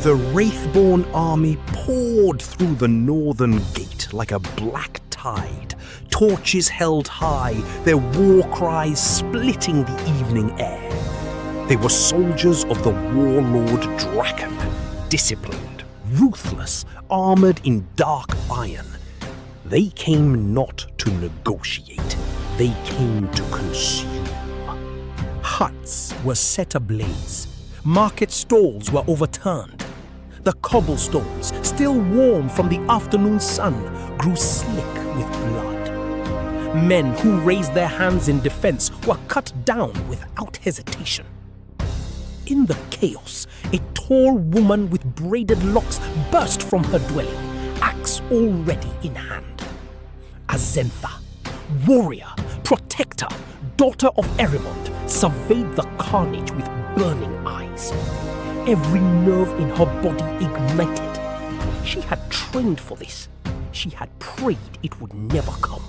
The Wraithborn army poured through the northern gate like a black tide, torches held high, their war cries splitting the evening air. They were soldiers of the warlord Draken, disciplined, ruthless, armored in dark iron. They came not to negotiate, they came to consume. Huts were set ablaze, market stalls were overturned. The cobblestones, still warm from the afternoon sun, grew slick with blood. Men who raised their hands in defense were cut down without hesitation. In the chaos, a tall woman with braided locks burst from her dwelling, axe already in hand. Azentha, warrior, protector, daughter of Erimond, surveyed the carnage with burning eyes. Every nerve in her body ignited. She had trained for this. She had prayed it would never come.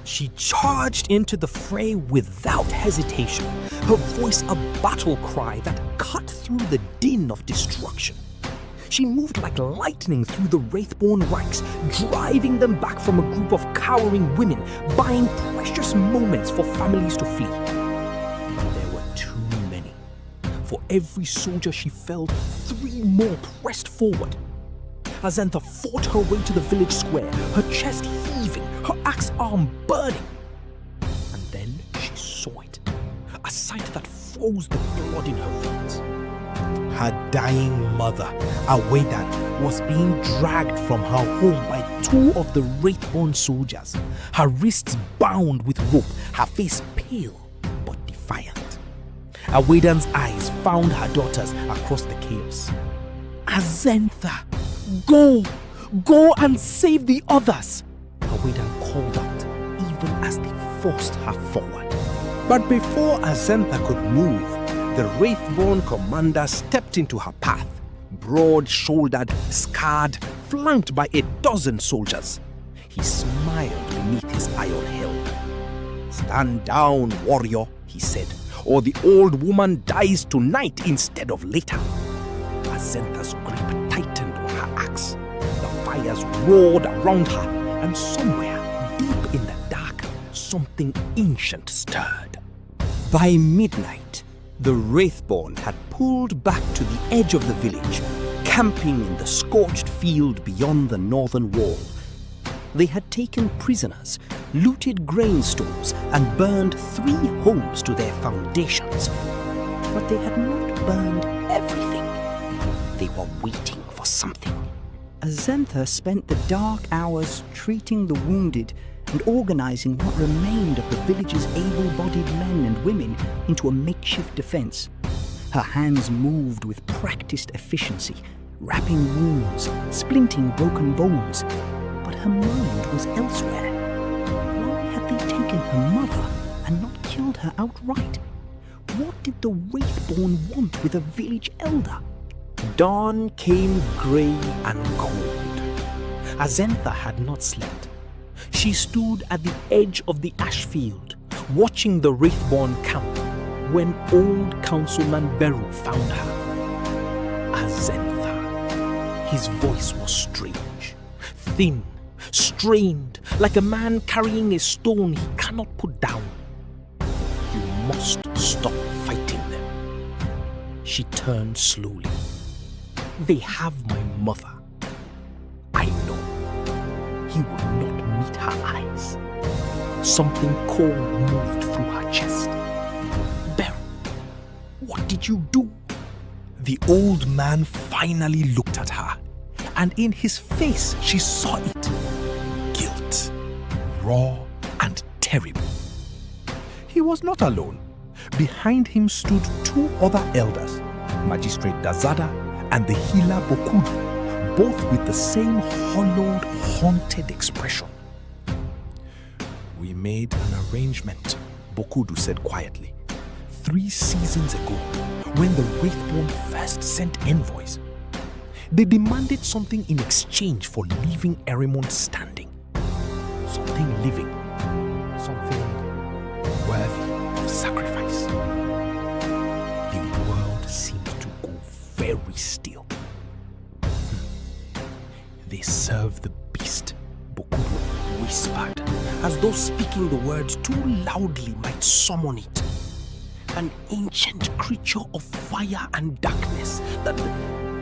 She charged into the fray without hesitation, her voice a battle cry that cut through the din of destruction. She moved like lightning through the Wraithborn ranks, driving them back from a group of cowering women, buying precious moments for families to flee. But there were too many. For every soldier she felled, 3 more pressed forward. Azentha fought her way to the village square, her chest heaving, her axe arm burning. And then she saw it, a sight that froze the blood in her veins. Her dying mother, Awedan, was being dragged from her home by 2 of the Wraithborn soldiers, her wrists bound with rope, her face pale but defiant. Awedan's eyes found her daughters across the chaos. Azentha, go! Go and save the others! Awedan called out, even as they forced her forward. But before Azentha could move, the Wraithborn commander stepped into her path, broad-shouldered, scarred, flanked by a dozen soldiers. He smiled beneath his iron helm. "Stand down, warrior," he said, "or the old woman dies tonight instead of later." Azentha's grip tightened on her axe. The fires roared around her, and somewhere, deep in the dark, something ancient stirred. By midnight, the Wraithborn had pulled back to the edge of the village, camping in the scorched field beyond the northern wall. They had taken prisoners, looted grain stores, and burned 3 homes to their foundations. But they had not burned everything. They were waiting for something. Azentha spent the dark hours treating the wounded and organizing what remained of the village's able-bodied men and women into a makeshift defense. Her hands moved with practiced efficiency, wrapping wounds, splinting broken bones. But her mind was elsewhere. Why had they taken her mother and not killed her outright? What did the Wraithborn want with a village elder? Dawn came grey and cold. Azentha had not slept. She stood at the edge of the ash field, watching the Wraithborn camp, when old Councilman Beru found her. Azentha. His voice was strange, thin, strained, like a man carrying a stone he cannot put down. "You must stop fighting them." She turned slowly. "They have my mother. I know." He would not meet her eyes. Something cold moved through her chest. "Beru, what did you do?" The old man finally looked at her, and in his face she saw it. Guilt, raw and terrible. He was not alone. Behind him stood 2 other elders, Magistrate Dazada and the healer Bokudu, both with the same hollowed, haunted expression. "We made an arrangement," Bokudu said quietly. 3 seasons ago, when the Wraithborn first sent envoys. They demanded something in exchange for leaving Erimond standing. Something living. Something worthy of sacrifice. The world seemed to go very still. They serve the beast, Bokudo whispered, as though speaking the words too loudly might summon it. An ancient creature of fire and darkness that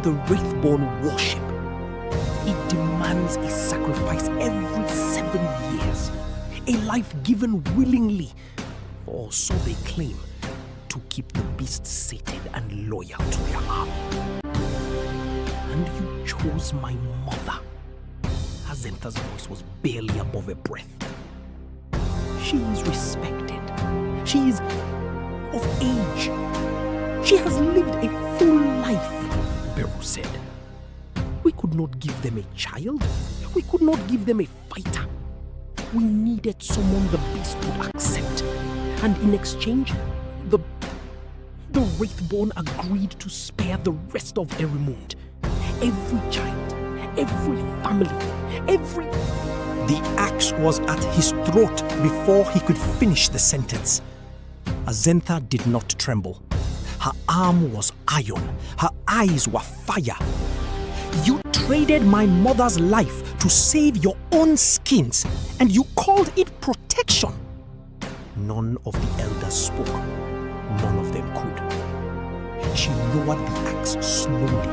the Wraithborn worship. It demands a sacrifice every 7 years, a life given willingly, or so they claim, to keep the beast sated and loyal to their army. And you chose my mother. Azentha's voice was barely above a breath. She is respected. She is of age. She has lived a full life, Beru said. We could not give them a child. We could not give them a fighter. We needed someone the beast would accept. And in exchange, the Wraithborn agreed to spare the rest of Erimund. Every child, every family, every... The axe was at his throat before he could finish the sentence. Azentha did not tremble. Her arm was iron. Her eyes were fire. You traded my mother's life to save your own skins, and you called it protection. None of the elders spoke. None of them could. She lowered the axe slowly,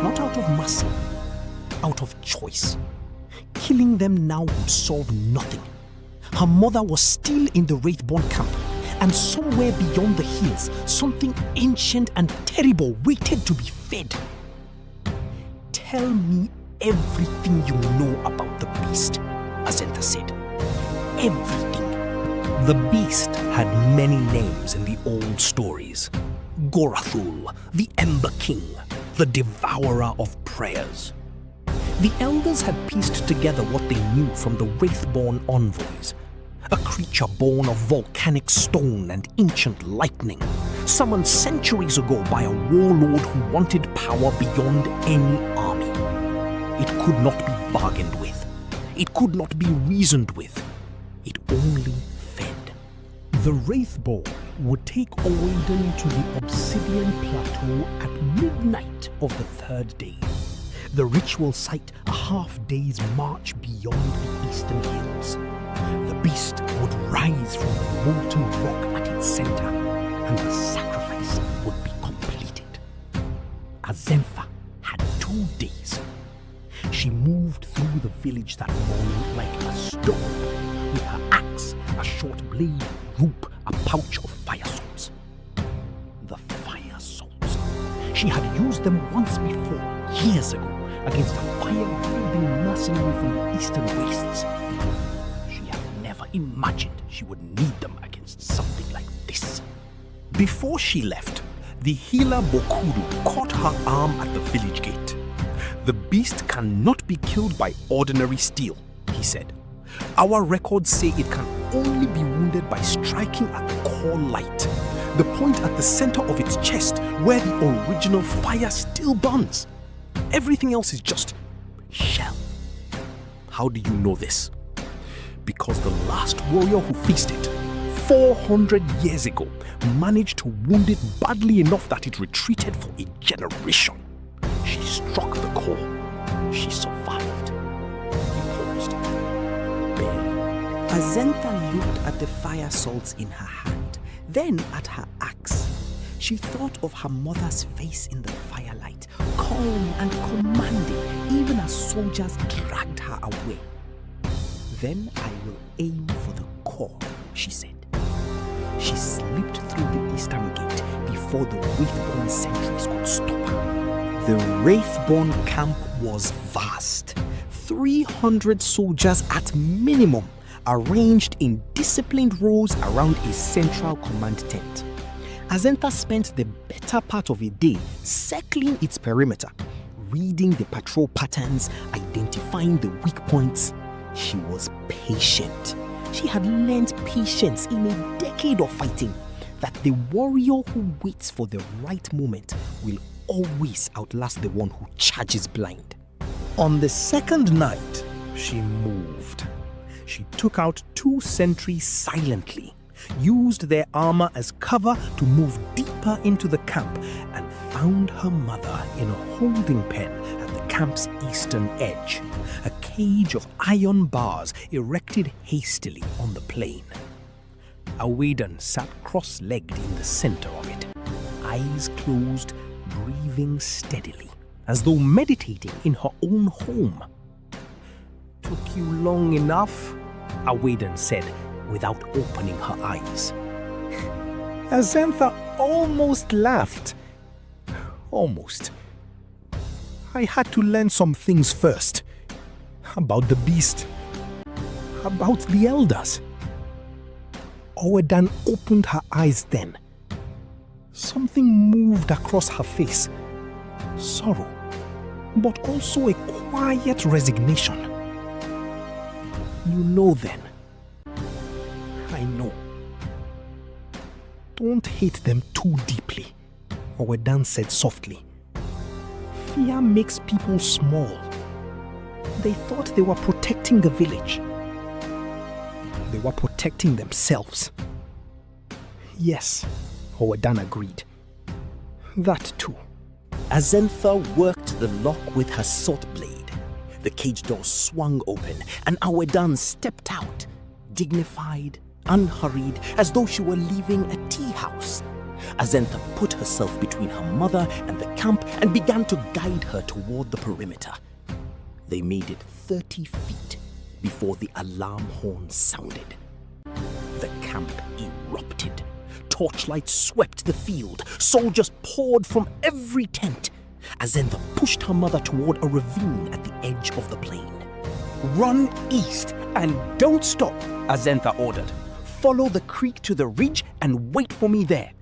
not out of mercy, out of choice. Killing them now would solve nothing. Her mother was still in the Wraithborn camp, and somewhere beyond the hills, something ancient and terrible waited to be fed. Tell me everything you know about the beast, Azentha said. Everything. The beast had many names in the old stories. Gorathul, the Ember King, the Devourer of Prayers. The elders had pieced together what they knew from the Wraithborn envoys. A creature born of volcanic stone and ancient lightning, summoned centuries ago by a warlord who wanted power beyond any army. It could not be bargained with. It could not be reasoned with. It only fed. The Wraithborn would take Oiden to the Obsidian Plateau at midnight of the third day. The ritual site a half-day's march beyond the eastern hills. The beast would rise from the molten rock at its center, and the sacrifice would be completed. Azentha had 2 days. She moved through the village that morning like a storm, with her axe, a short blade, rope, a pouch of fire swords. The fire swords. She had used them once before, years ago, against a fire-breathing mercenary from the eastern wastes. She had never imagined she would need them against something like this. Before she left, the healer Bokudo caught her arm at the village gate. The beast cannot be killed by ordinary steel, he said. Our records say it can only be wounded by striking at the core light, the point at the center of its chest where the original fire still burns. Everything else is just shell. How do you know this? Because the last warrior who faced it, 400 years ago, managed to wound it badly enough that it retreated for a generation. She struck the core. She survived. He paused. Barely. Azentha looked at the fire salts in her hand, then at her axe. She thought of her mother's face in the firelight, calm and commanding, even as soldiers dragged her away. Then I will aim for the core, she said. She slipped through the eastern gate before the Wraithborn sentries could stop her. The Wraithborn camp was vast. 300 soldiers at minimum, arranged in disciplined rows around a central command tent. Azentha spent the better part of a day circling its perimeter, reading the patrol patterns, identifying the weak points. She was patient. She had learned patience in a decade of fighting, that the warrior who waits for the right moment will always outlast the one who charges blind. On the second night, she moved. She took out 2 sentries silently, used their armor as cover to move deeper into the camp, and found her mother in a holding pen at the camp camp's eastern edge, a cage of iron bars erected hastily on the plain. Awedan sat cross-legged in the center of it, eyes closed, breathing steadily, as though meditating in her own home. "Took you long enough," Awedan said, without opening her eyes. Azantha almost laughed. Almost. "I had to learn some things first. About the beast. About the elders." Awedan opened her eyes then. Something moved across her face. Sorrow, but also a quiet resignation. "You know then." "I know." "Don't hate them too deeply," Awedan said softly. "Fear makes people small. They thought they were protecting the village. They were protecting themselves." "Yes," Awedan agreed. "That too." Azentha worked the lock with her sword blade. The cage door swung open and Awedan stepped out, dignified, unhurried, as though she were leaving a tea house. Azentha put herself between her mother and the camp and began to guide her toward the perimeter. They made it 30 feet before the alarm horn sounded. The camp erupted. Torchlights swept the field. Soldiers poured from every tent. Azentha pushed her mother toward a ravine at the edge of the plain. "Run east and don't stop," Azentha ordered. "Follow the creek to the ridge and wait for me there."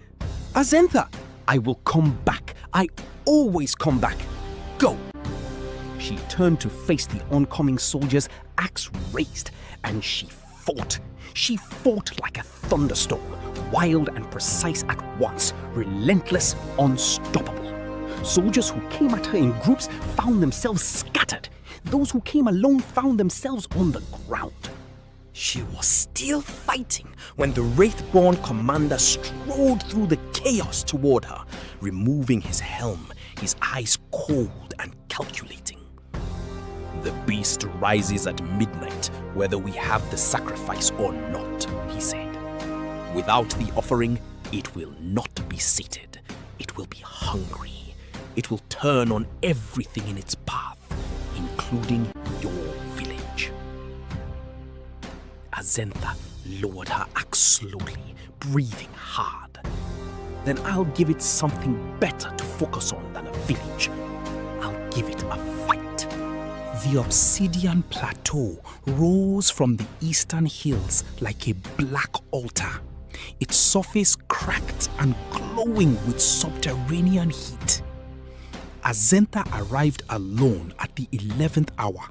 "Azentha, I will come back. I always come back. Go." She turned to face the oncoming soldiers, axe raised, and she fought. She fought like a thunderstorm, wild and precise at once, relentless, unstoppable. Soldiers who came at her in groups found themselves scattered. Those who came alone found themselves on the ground. She was still fighting when the Wraithborn commander strode through the chaos toward her, removing his helm, his eyes cold and calculating. "The beast rises at midnight, whether we have the sacrifice or not," he said. "Without the offering, it will not be sated. It will be hungry. It will turn on everything in its path, including your village." Azentha lowered her axe slowly, breathing hard. "Then I'll give it something better to focus on than a village. I'll give it a fight." The obsidian plateau rose from the eastern hills like a black altar, its surface cracked and glowing with subterranean heat. Azentha arrived alone at the 11th hour,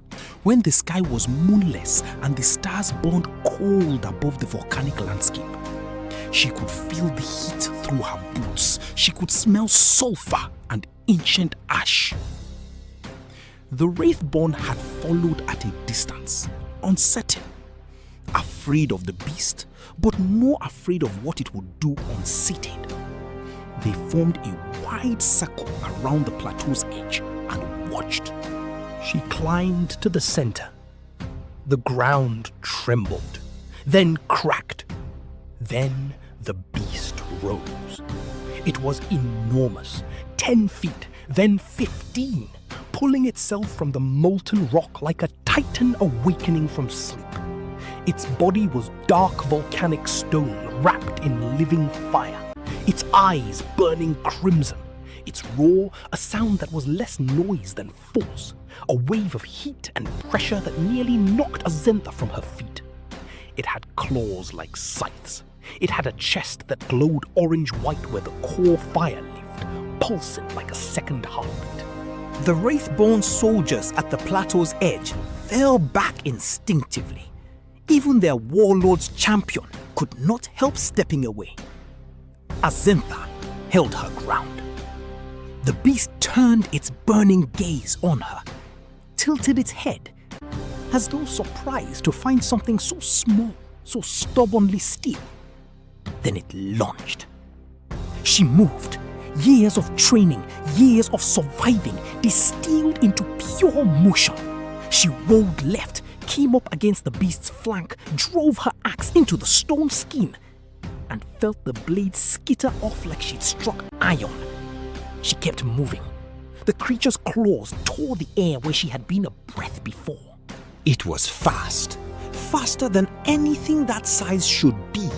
when the sky was moonless and the stars burned cold above the volcanic landscape. She could feel the heat through her boots. She could smell sulfur and ancient ash. The Wraithborn had followed at a distance, uncertain, afraid of the beast, but more afraid of what it would do unseated. They formed a wide circle around the plateau's edge and watched. She climbed to the center. The ground trembled, then cracked. Then the beast rose. It was enormous, 10 feet, then 15, pulling itself from the molten rock like a titan awakening from sleep. Its body was dark volcanic stone wrapped in living fire, its eyes burning crimson, its roar a sound that was less noise than force, a wave of heat and pressure that nearly knocked Azentha from her feet. It had claws like scythes. It had a chest that glowed orange-white where the core fire lived, pulsing like a second heartbeat. The Wraithborn soldiers at the plateau's edge fell back instinctively. Even their warlord's champion could not help stepping away. Azentha held her ground. The beast turned its burning gaze on her, tilted its head, as though surprised to find something so small, so stubbornly still. Then it lunged. She moved, Years of training, years of surviving, distilled into pure motion. She rolled left, came up against the beast's flank, drove her axe into the stone skin, and felt the blade skitter off like she'd struck iron. She kept moving. The creature's claws tore the air where she had been a breath before. It was fast, faster than anything that size should be.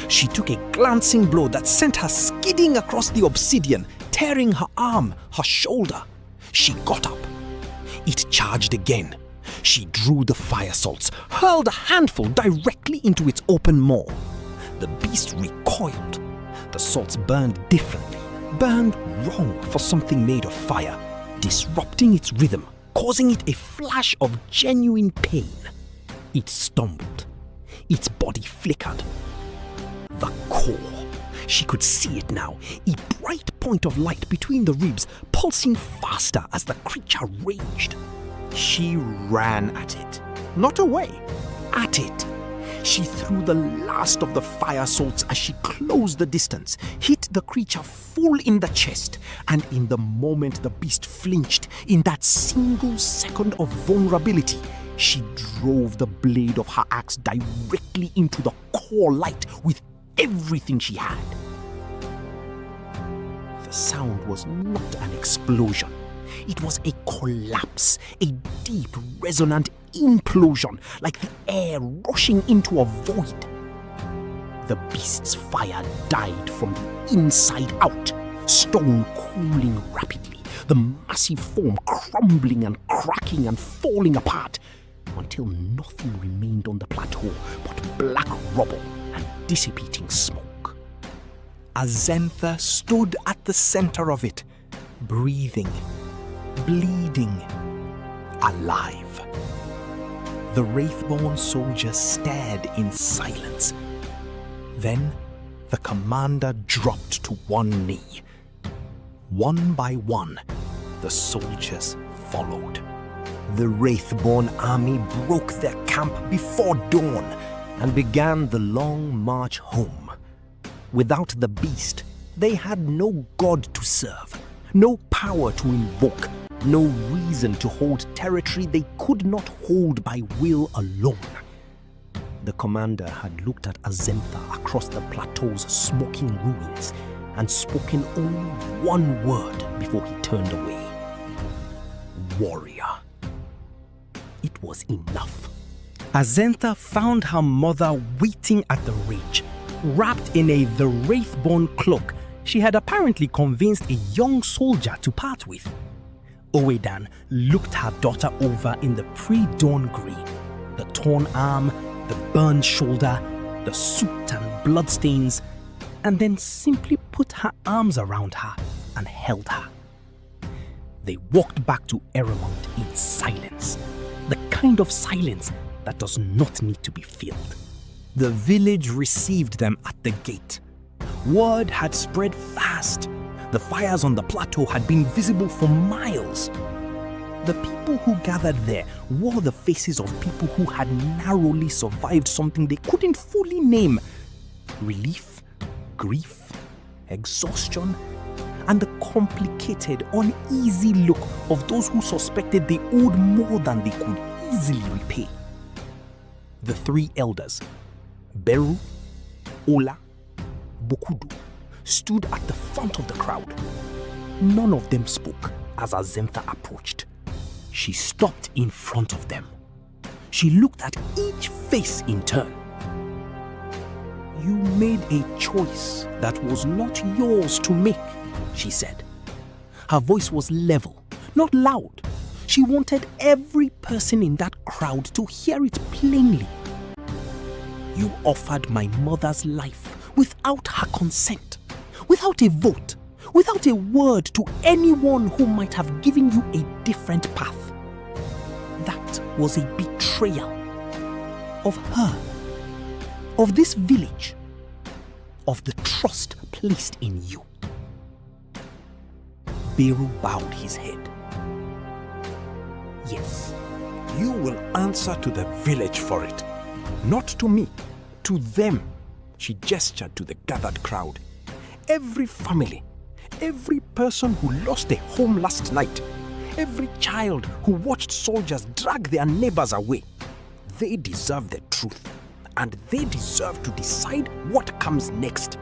She took a glancing blow that sent her skidding across the obsidian, tearing her arm, her shoulder. She got up. It charged again. She drew the fire salts, hurled a handful directly into its open maw. The beast recoiled. The salts burned differently, burned wrong for something made of fire, disrupting its rhythm, causing it a flash of genuine pain. It stumbled. Its body flickered. The core. She could see it now, a bright point of light between the ribs, pulsing faster as the creature raged. She ran at it. Not away. At it. She threw the last of the fire salts as she closed the distance, hit the creature full in the chest, and in the moment the beast flinched, in that single second of vulnerability, she drove the blade of her axe directly into the core light with everything she had. The sound was not an explosion. It was a collapse, a deep, resonant implosion, like the air rushing into a void. The beast's fire died from the inside out, stone cooling rapidly, the massive form crumbling and cracking and falling apart, until nothing remained on the plateau but black rubble and dissipating smoke. Azentha stood at the center of it, breathing, bleeding, alive. The Wraithborn soldiers stared in silence. Then the commander dropped to one knee. One by one, the soldiers followed. The Wraithborn army broke their camp before dawn and began the long march home. Without the beast, they had no god to serve, no power to invoke, no reason to hold territory they could not hold by will alone. The commander had looked at Azentha across the plateau's smoking ruins and spoken only one word before he turned away. Warrior. It was enough. Azentha found her mother waiting at the ridge, wrapped in the Wraithborn cloak she had apparently convinced a young soldier to part with. Oedan looked her daughter over in the pre-dawn grey, the torn arm, the burned shoulder, the soot and bloodstains, and then simply put her arms around her and held her. They walked back to Eremont in silence, the kind of silence that does not need to be filled. The village received them at the gate. Word had spread fast. The fires on the plateau had been visible for miles. The people who gathered there wore the faces of people who had narrowly survived something they couldn't fully name. Relief, grief, exhaustion, and the complicated, uneasy look of those who suspected they owed more than they could easily repay. The three elders, Beru, Ola, Bokudu, stood at the front of the crowd. None of them spoke as Azentha approached. She stopped in front of them. She looked at each face in turn. You made a choice that was not yours to make, she said. Her voice was level, not loud. She wanted every person in that crowd to hear it plainly. You offered my mother's life without her consent, without a vote, without a word to anyone who might have given you a different path. That was a betrayal of her, of this village, of the trust placed in you. Beru bowed his head. Yes, you will answer to the village for it. Not to me, to them. She gestured to the gathered crowd. Every family, every person who lost a home last night, every child who watched soldiers drag their neighbors away. They deserve the truth, and they deserve to decide what comes next.